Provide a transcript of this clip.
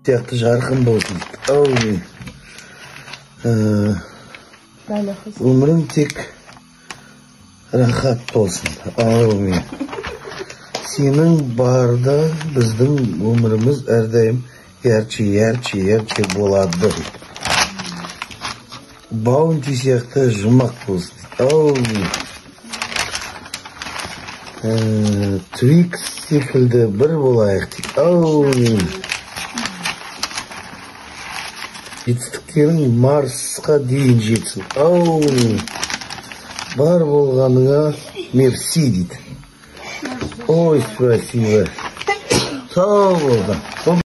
Сияқты жарқын болсын. Әумин. Өмірің тек рахат болсын. Әумин. Сенің барда біздің өміріміз әрдайым ярче болады. Баунти сияқты жұмақ болсын. Әумин. Твикс секілді бір болайық. Әумин. Жетістіктерің Марсқа дейін жетсін. Әумин. Бар болғаныңа мерси дейді. Ой, спасибо. Сау болған.